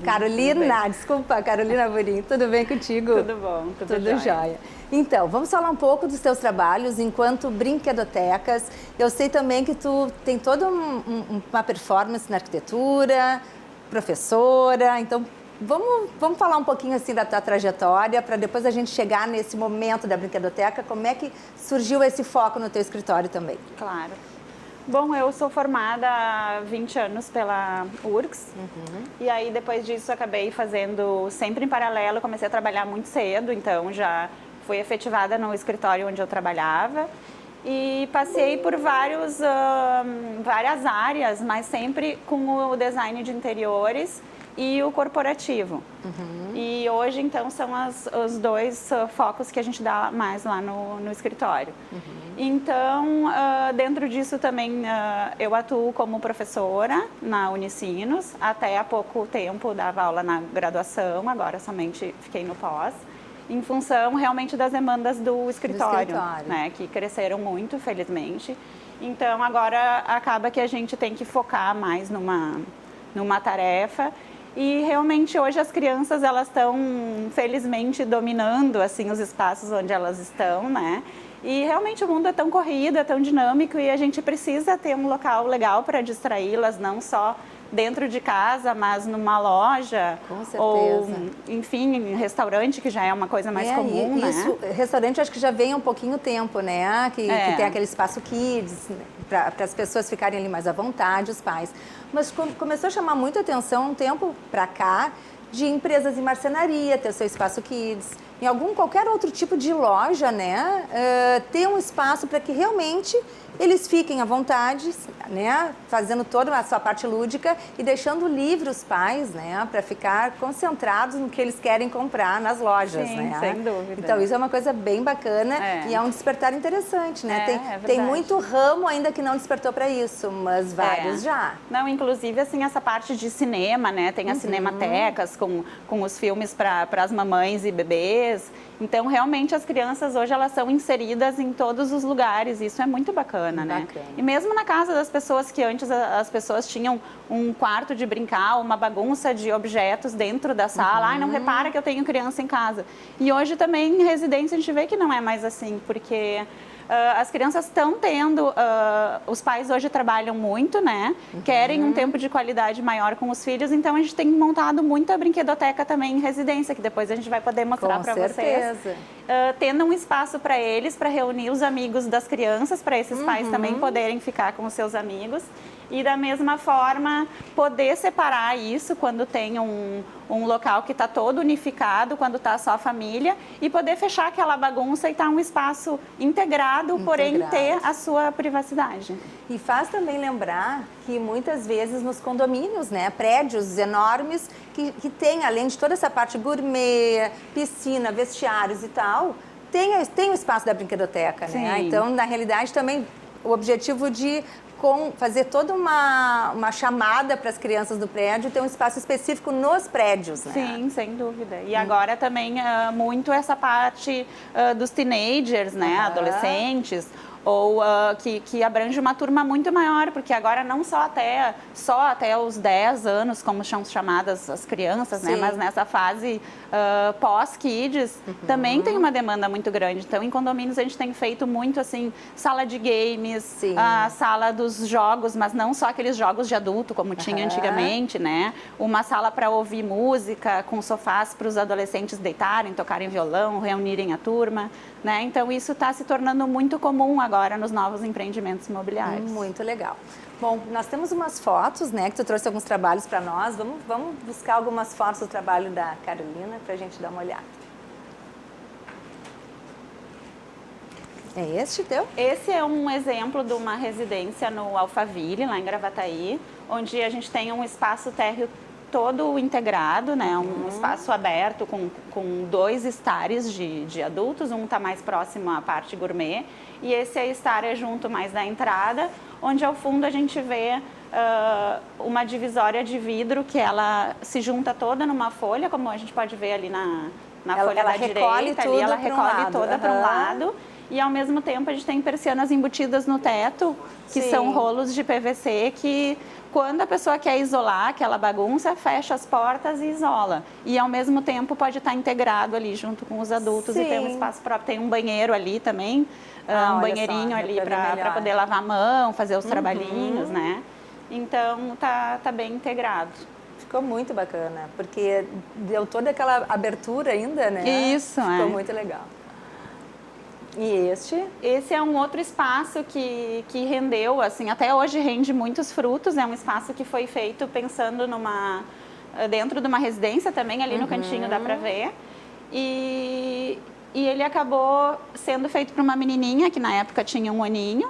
Carolina, desculpa, Carolina Amorim, tudo bem contigo? Tudo bom, tudo jóia. Então, vamos falar um pouco dos teus trabalhos enquanto brinquedotecas. Eu sei também que tu tem toda uma performance na arquitetura, professora, então vamos falar um pouquinho assim da tua trajetória para depois a gente chegar nesse momento da brinquedoteca, como é que surgiu esse foco no teu escritório também? Claro. Bom, eu sou formada há 20 anos pela URGS, e aí depois disso acabei fazendo sempre em paralelo, comecei a trabalhar muito cedo, então já fui efetivada no escritório onde eu trabalhava e passei por várias áreas, mas sempre com o design de interiores e o corporativo. E hoje, então, são os dois focos que a gente dá mais lá no escritório. Então, dentro disso também, eu atuo como professora na Unicinos. Até há pouco tempo dava aula na graduação, agora somente fiquei no pós. Em função realmente das demandas do escritório, né, que cresceram muito, felizmente. Então, agora acaba que a gente tem que focar mais numa tarefa. E realmente hoje as crianças, elas estão felizmente dominando assim os espaços onde elas estão, né? E realmente o mundo é tão corrido, é tão dinâmico e a gente precisa ter um local legal para distraí-las, não só dentro de casa, mas numa loja. Com certeza. Ou, enfim, em restaurante, que já é uma coisa mais comum, isso, né? Restaurante acho que já vem há um pouquinho tempo, né? Que tem aquele espaço kids, para as pessoas ficarem ali mais à vontade, os pais. Mas começou a chamar muita atenção um tempo para cá de empresas em marcenaria, ter seu espaço kids, em qualquer outro tipo de loja, né? Ter um espaço para que realmente eles fiquem à vontade, né? Fazendo toda a sua parte lúdica e deixando livre os pais, né? Para ficar concentrados no que eles querem comprar nas lojas, Sim, né? sem dúvida. Então isso é uma coisa bem bacana e é um despertar interessante, né? Tem muito ramo ainda que não despertou para isso, mas vários já. Não, inclusive assim essa parte de cinema, né? Tem as cinematecas com os filmes para as mamães e bebês. Então, realmente, as crianças hoje, elas são inseridas em todos os lugares. Isso é muito bacana, né? E mesmo na casa das pessoas, que antes as pessoas tinham um quarto de brincar, uma bagunça de objetos dentro da sala. Ai, não repara que eu tenho criança em casa. E hoje também, em residência, a gente vê que não é mais assim, porque as crianças estão tendo, os pais hoje trabalham muito, né? Querem um tempo de qualidade maior com os filhos, então a gente tem montado muita brinquedoteca também em residência, que depois a gente vai poder mostrar para vocês. Tendo um espaço para eles, para reunir os amigos das crianças, para esses pais também poderem ficar com os seus amigos. E da mesma forma, poder separar isso quando tem um local que está todo unificado, quando está só a família, e poder fechar aquela bagunça e estar um espaço integrado, porém ter a sua privacidade. E faz também lembrar que muitas vezes nos condomínios, né, prédios enormes que tem, além de toda essa parte gourmet, piscina, vestiários e tal, tem o espaço da brinquedoteca, né? Então, na realidade, também o objetivo de fazer toda uma chamada para as crianças do prédio, ter um espaço específico nos prédios, né? Sim, sem dúvida. E agora também muito essa parte dos teenagers, né? Adolescentes, ou que abrange uma turma muito maior, porque agora não só até os 10 anos, como são chamadas as crianças, né? Mas nessa fase pós-kids, também tem uma demanda muito grande. Então, em condomínios, a gente tem feito muito, assim, sala de games, a sala dos jogos, mas não só aqueles jogos de adulto, como tinha antigamente, né? Uma sala para ouvir música, com sofás para os adolescentes deitarem, tocarem violão, reunirem a turma, né? Então, isso está se tornando muito comum agora nos novos empreendimentos imobiliários. Muito legal. Bom, nós temos umas fotos, né, que tu trouxe alguns trabalhos para nós. Vamos buscar algumas fotos do trabalho da Carolina para a gente dar uma olhada. É este teu? Esse é um exemplo de uma residência no Alphaville, lá em Gravataí, onde a gente tem um espaço térreo todo integrado, né? Um espaço aberto com 2 estares de adultos, um está mais próximo à parte gourmet e esse estar é junto mais da entrada, onde ao fundo a gente vê uma divisória de vidro que ela se junta toda numa folha, como a gente pode ver ali na folha da direita, ali ela recolhe toda para um lado. E ao mesmo tempo a gente tem persianas embutidas no teto, que são rolos de PVC que quando a pessoa quer isolar aquela bagunça, fecha as portas e isola. E ao mesmo tempo pode estar integrado ali junto com os adultos. Sim. E ter um espaço próprio. Tem um banheiro ali também, um banheirinho ali para poder lavar a mão, fazer os trabalhinhos, né? Então tá bem integrado. Ficou muito bacana, porque deu toda aquela abertura ainda, né? Isso, Ficou muito legal. E este? Esse é um outro espaço que rendeu, assim, até hoje rende muitos frutos. É um espaço que foi feito pensando dentro de uma residência também, ali no cantinho dá pra ver. E ele acabou sendo feito para uma menininha, que na época tinha 1 aninho.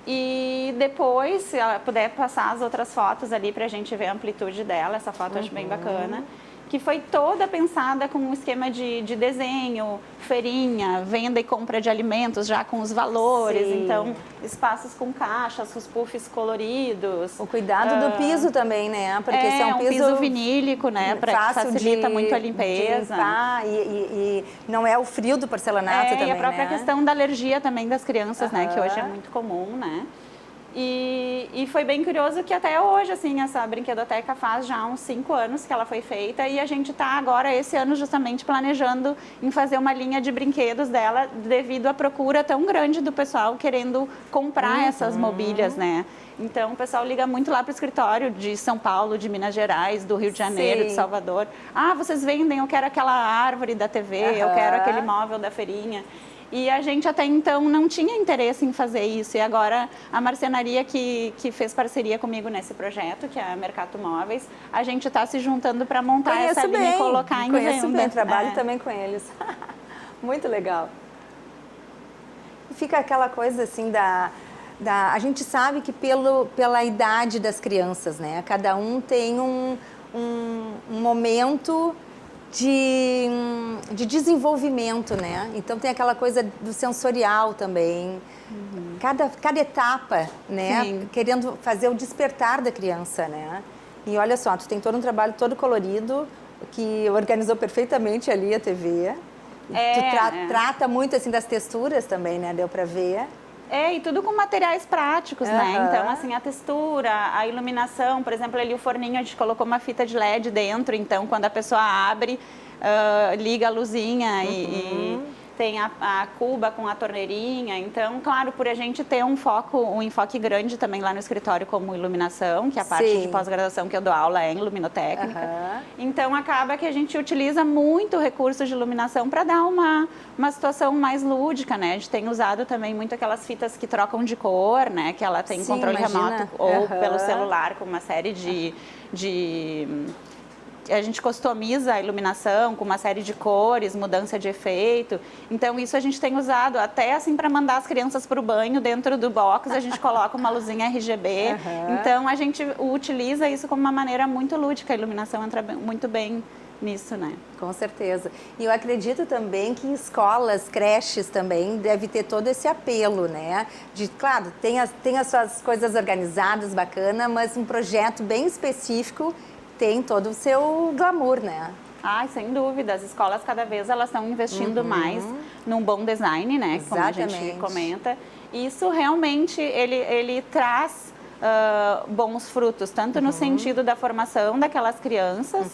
E depois, se ela puder passar as outras fotos ali pra gente ver a amplitude dela, essa foto eu acho bem bacana. Que foi toda pensada com um esquema de desenho, feirinha, venda e compra de alimentos já com os valores. Sim. Então, espaços com caixas, os puffs coloridos. O cuidado do piso também, né? Porque esse é um piso vinílico, né? Para que facilita muito a limpeza. E não é o frio do porcelanato também, e a própria né? questão da alergia também das crianças, né? Que hoje é muito comum, né? E foi bem curioso que até hoje, assim, essa brinquedoteca faz já uns 5 anos que ela foi feita e a gente está agora, esse ano, justamente planejando em fazer uma linha de brinquedos dela devido à procura tão grande do pessoal querendo comprar essas mobílias, né? Então, o pessoal liga muito lá para o escritório de São Paulo, de Minas Gerais, do Rio de Janeiro, Sim. de Salvador. Ah, vocês vendem, eu quero aquela árvore da TV, eu quero aquele móvel da feirinha. E a gente até então não tinha interesse em fazer isso. E agora a marcenaria que fez parceria comigo nesse projeto, que é a Mercato Móveis, a gente está se juntando para montar essa linha e colocar em venda. Conheço bem, trabalho também com eles. Muito legal. Fica aquela coisa assim a gente sabe que pela idade das crianças, né? Cada um tem um momento de desenvolvimento, né? Então tem aquela coisa do sensorial também. Cada etapa, né? Sim. Querendo fazer o despertar da criança, né? E olha só, tu tem todo um trabalho todo colorido, que organizou perfeitamente ali a TV. Tu trata muito assim das texturas também, né? Deu pra ver. E tudo com materiais práticos, né? Então, assim, a textura, a iluminação, por exemplo, ali o forninho a gente colocou uma fita de LED dentro, então quando a pessoa abre, liga a luzinha e tem a cuba com a torneirinha. Então, claro, por a gente ter um enfoque grande também lá no escritório como iluminação, que é a parte Sim. de pós-graduação que eu dou aula é em luminotécnica. Então, acaba que a gente utiliza muito recurso de iluminação para dar uma situação mais lúdica, né? A gente tem usado também muito aquelas fitas que trocam de cor, né? Que ela tem Sim, controle remoto ou pelo celular com uma série a gente customiza a iluminação com uma série de cores, mudança de efeito. Então, isso a gente tem usado até assim para mandar as crianças para o banho dentro do box, a gente coloca uma luzinha RGB. Então, a gente utiliza isso como uma maneira muito lúdica. A iluminação entra muito bem nisso, né? Com certeza. E eu acredito também que escolas, creches também deve ter todo esse apelo, né? Claro, tem as suas coisas organizadas, bacana, mas um projeto bem específico tem todo o seu glamour, né? Sem dúvida. As escolas, cada vez, elas estão investindo mais num bom design, né? Exatamente. Como a gente comenta. Isso realmente, ele traz bons frutos, tanto no sentido da formação daquelas crianças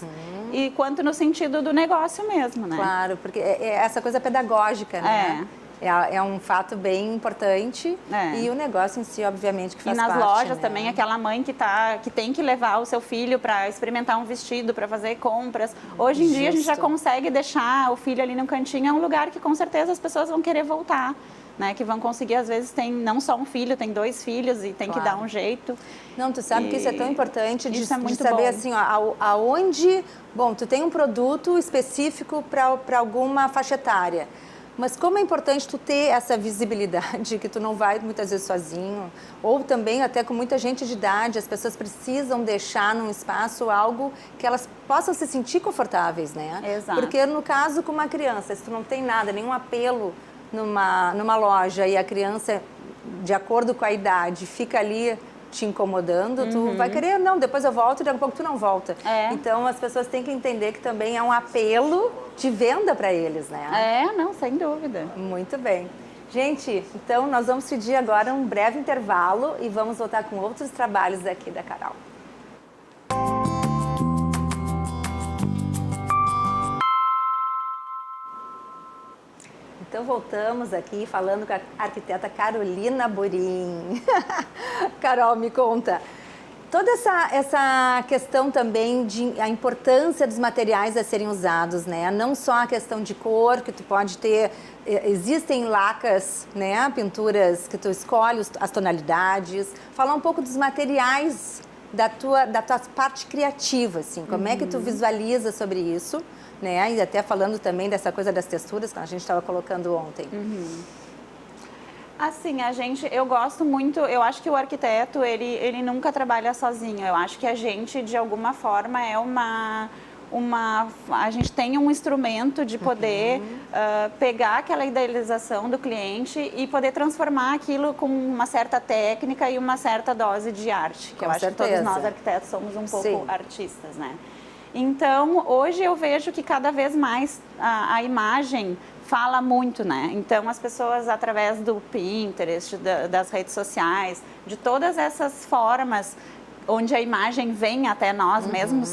e quanto no sentido do negócio mesmo, né? Claro, porque é essa coisa pedagógica, né? É um fato bem importante e o negócio em si, obviamente, que faz parte. E nas lojas também, aquela mãe que tem que levar o seu filho para experimentar um vestido, para fazer compras. Hoje em dia a gente já consegue deixar o filho ali no cantinho, é um lugar que com certeza as pessoas vão querer voltar. Né, que vão conseguir, às vezes, tem não só um filho, tem 2 filhos e tem que dar um jeito. Não, tu sabe que isso é tão importante de saber, assim, ó, aonde... Bom, tu tem um produto específico para alguma faixa etária, mas como é importante tu ter essa visibilidade, que tu não vai muitas vezes sozinho, ou também até com muita gente de idade, as pessoas precisam deixar num espaço algo que elas possam se sentir confortáveis, né? Exato. Porque no caso com uma criança, se tu não tem nada, nenhum apelo numa loja e a criança, de acordo com a idade, fica ali te incomodando, tu vai querer, não, depois eu volto e daqui a pouco tu não volta. Então as pessoas têm que entender que também é um apelo de venda para eles, né? Não, sem dúvida. Muito bem. Gente, então nós vamos pedir agora um breve intervalo e vamos voltar com outros trabalhos aqui da Carol. Então voltamos aqui falando com a arquiteta Carolina Borim. Carol, me conta. Toda essa questão também de a importância dos materiais a serem usados, né? Não só a questão de cor, que tu pode ter, existem lacas, né? Pinturas que tu escolhe, as tonalidades. Falar um pouco dos materiais da tua parte criativa, assim. Como é que tu visualiza sobre isso, né? E até falando também dessa coisa das texturas que a gente estava colocando ontem. Assim, eu gosto muito, eu acho que o arquiteto, ele nunca trabalha sozinho. Eu acho que a gente, de alguma forma, a gente tem um instrumento de poder pegar aquela idealização do cliente e poder transformar aquilo com uma certa técnica e uma certa dose de arte. Que eu acho que todos nós, arquitetos, somos um pouco artistas, né? Então, hoje eu vejo que cada vez mais a imagem fala muito, né? Então, as pessoas, através do Pinterest, das redes sociais, de todas essas formas onde a imagem vem até nós mesmo,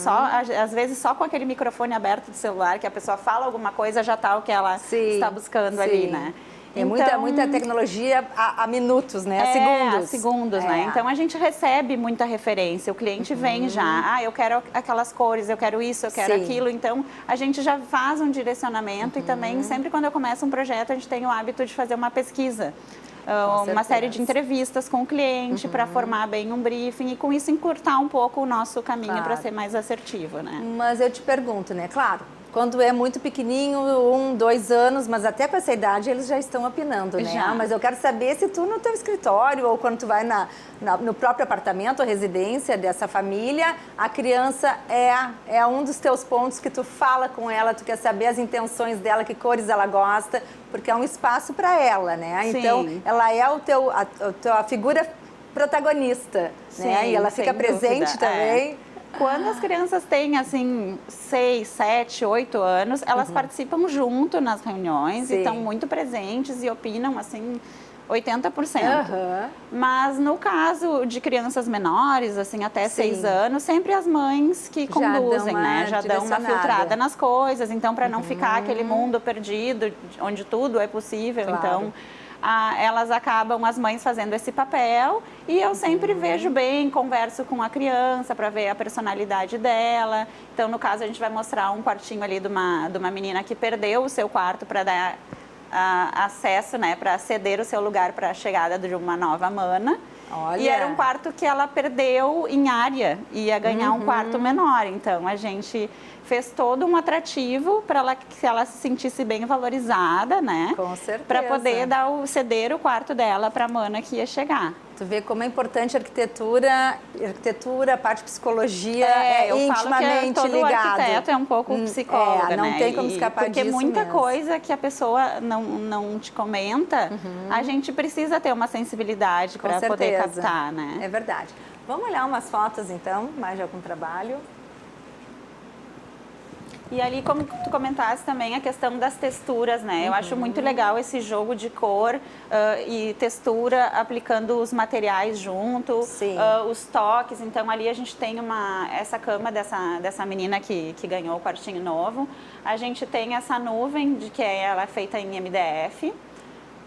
às vezes só com aquele microfone aberto do celular, que a pessoa fala alguma coisa, já está o que ela está buscando ali, né? É muita tecnologia a minutos, né? A segundos. A segundos, né? Então, a gente recebe muita referência. O cliente vem já, eu quero aquelas cores, eu quero isso, eu quero aquilo. Então, a gente já faz um direcionamento e também, sempre quando eu começo um projeto, a gente tem o hábito de fazer uma pesquisa. Uma série de entrevistas com o cliente para formar bem um briefing e, com isso, encurtar um pouco o nosso caminho para ser mais assertivo, né? Mas eu te pergunto, né? Claro, quando é muito pequenininho, 1, 2 anos, mas até com essa idade eles já estão apinando, né? Mas eu quero saber se tu no teu escritório ou quando tu vai no próprio apartamento ou residência dessa família, a criança é um dos teus pontos que tu fala com ela, tu quer saber as intenções dela, que cores ela gosta, porque é um espaço para ela, né? Então, ela é a figura protagonista, né? E ela fica presente também. Quando as crianças têm, assim, 6, 7, 8 anos, elas participam junto nas reuniões e estão muito presentes e opinam, assim, 80%. Mas no caso de crianças menores, assim, até 6 anos, sempre as mães que conduzem, né? Já dão uma filtrada nas coisas. Então, para não ficar aquele mundo perdido, onde tudo é possível, então... elas acabam, as mães, fazendo esse papel e eu sempre vejo bem, converso com a criança para ver a personalidade dela. Então, no caso, a gente vai mostrar um quartinho ali de uma menina que perdeu o seu quarto para dar acesso, né, para ceder o seu lugar para a chegada de uma nova mana. Olha. E era um quarto que ela perdeu em área, ia ganhar um quarto menor. Então, a gente fez todo um atrativo para que ela se sentisse bem valorizada, né? Com certeza. Para poder ceder o quarto dela para a mana que ia chegar. Tu vê como é importante a arquitetura, a parte de psicologia eu intimamente falo que todo ligado. Arquiteto é um pouco psicóloga, não né? tem como escapar porque disso muita mesmo. coisa que a pessoa não te comenta, a gente precisa ter uma sensibilidade para poder captar, né? É verdade. Vamos olhar umas fotos, então, mais de algum trabalho. E ali, como tu comentaste também, a questão das texturas, né? Eu acho muito legal esse jogo de cor e textura, aplicando os materiais junto, os toques. Então, ali a gente tem essa cama dessa menina que ganhou o quartinho novo. A gente tem essa nuvem, que ela é feita em MDF,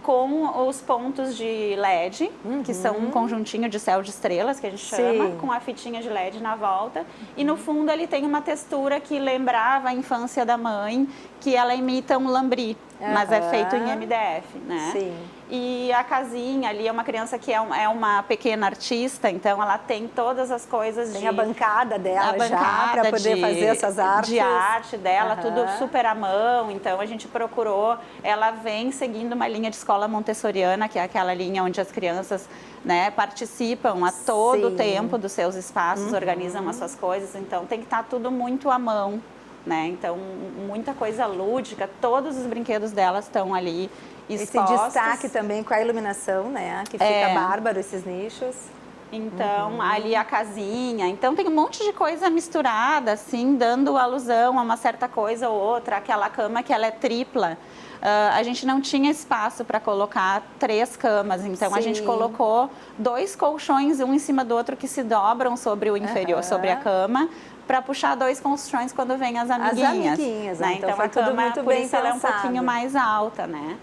com os pontos de LED, que são um conjuntinho de céu de estrelas, que a gente chama, com a fitinha de LED na volta. E no fundo ele tem uma textura que lembrava a infância da mãe, que ela imita um lambri, mas é feito em MDF, né? Sim. E a casinha ali é uma criança que é uma pequena artista, então ela tem todas as coisas Tem a bancada dela já, para poder fazer essas artes. De arte dela, tudo super à mão. Então, a gente procurou, ela vem seguindo uma linha de escola montessoriana, que é aquela linha onde as crianças, né, participam a todo tempo dos seus espaços, organizam as suas coisas. Então, tem que estar tudo muito à mão, né? Então, muita coisa lúdica, todos os brinquedos delas estão ali expostos. Esse destaque também com a iluminação, né? Que fica bárbaro, esses nichos. Então, ali a casinha. Então, tem um monte de coisa misturada, assim, dando alusão a uma certa coisa ou outra. Aquela cama que ela é tripla. A gente não tinha espaço para colocar 3 camas, então a gente colocou 2 colchões, um em cima do outro, que se dobram sobre o inferior, sobre a cama, para puxar 2 colchões quando vem as amiguinhas. Né? Então a cama, muito por isso, ela é um pouquinho mais alta, né?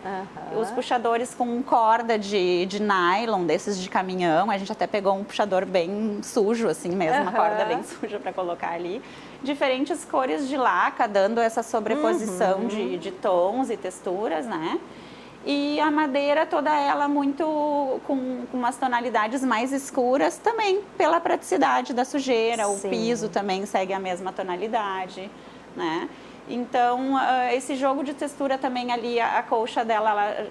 Os puxadores com corda de nylon, desses de caminhão, a gente até pegou um puxador bem sujo, assim mesmo, uma corda bem suja para colocar ali. Diferentes cores de laca, dando essa sobreposição de tons e texturas, né? E a madeira toda ela muito com umas tonalidades mais escuras, também pela praticidade da sujeira. O piso também segue a mesma tonalidade, né? Então, esse jogo de textura também ali, a colcha dela ela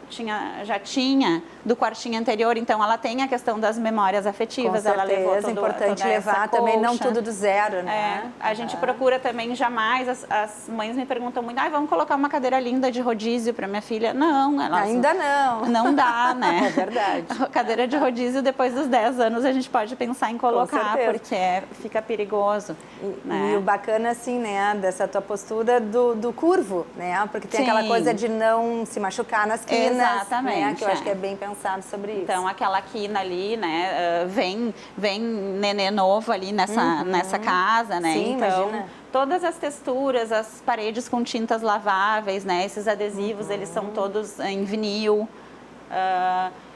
já tinha do quartinho anterior, então ela tem a questão das memórias afetivas. Com certeza, ela levou é importante levar também, não tudo do zero, né? A gente procura também jamais, as mães me perguntam muito, vamos colocar uma cadeira linda de rodízio para minha filha. Não, ainda não. Não dá, né? É verdade. A cadeira de rodízio, depois dos 10 anos, a gente pode pensar em colocar, porque fica perigoso. Né? E o bacana, assim, né, dessa tua postura do curvo, né? Porque tem aquela coisa de não se machucar nas quinas. Exatamente. Né? Que eu acho que é bem pensado sobre isso. Então, aquela quina ali, né? Vem nenê novo ali nessa casa, né? Sim, então, imagina. Todas as texturas, as paredes com tintas laváveis, né? Esses adesivos, eles são todos em vinil.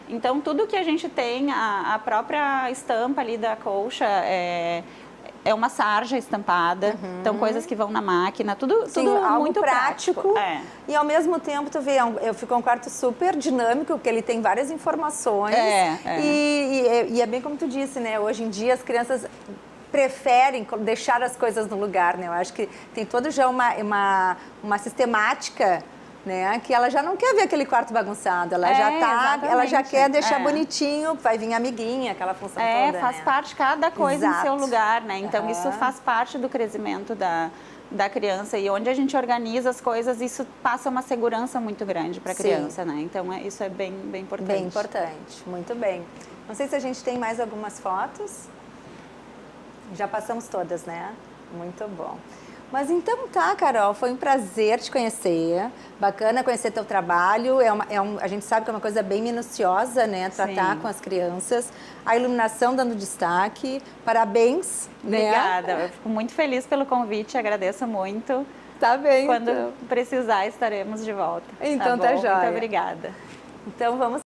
Então, tudo que a gente tem, a própria estampa ali da colcha é uma sarja estampada, então coisas que vão na máquina, tudo algo muito prático. E ao mesmo tempo, tu vê, ficou um quarto super dinâmico, porque ele tem várias informações. E é bem como tu disse, né? Hoje em dia as crianças preferem deixar as coisas no lugar, né? Eu acho que tem toda já uma sistemática, né? Que ela já não quer ver aquele quarto bagunçado, ela já quer deixar bonitinho, vai vir amiguinha, aquela função toda, faz parte cada coisa em seu lugar, né? Então isso faz parte do crescimento da criança, e onde a gente organiza as coisas, isso passa uma segurança muito grande para a criança, né? Então isso é bem importante. Bem importante, muito bem. Não sei se a gente tem mais algumas fotos. Já passamos todas, né? Muito bom. Mas então tá, Carol, foi um prazer te conhecer, bacana conhecer teu trabalho, a gente sabe que é uma coisa bem minuciosa, né, tratar com as crianças, a iluminação dando destaque, parabéns. Obrigada, né? Eu fico muito feliz pelo convite, agradeço muito. Tá bem, Quando precisar estaremos de volta. Então tá jóia. Muito obrigada. Então vamos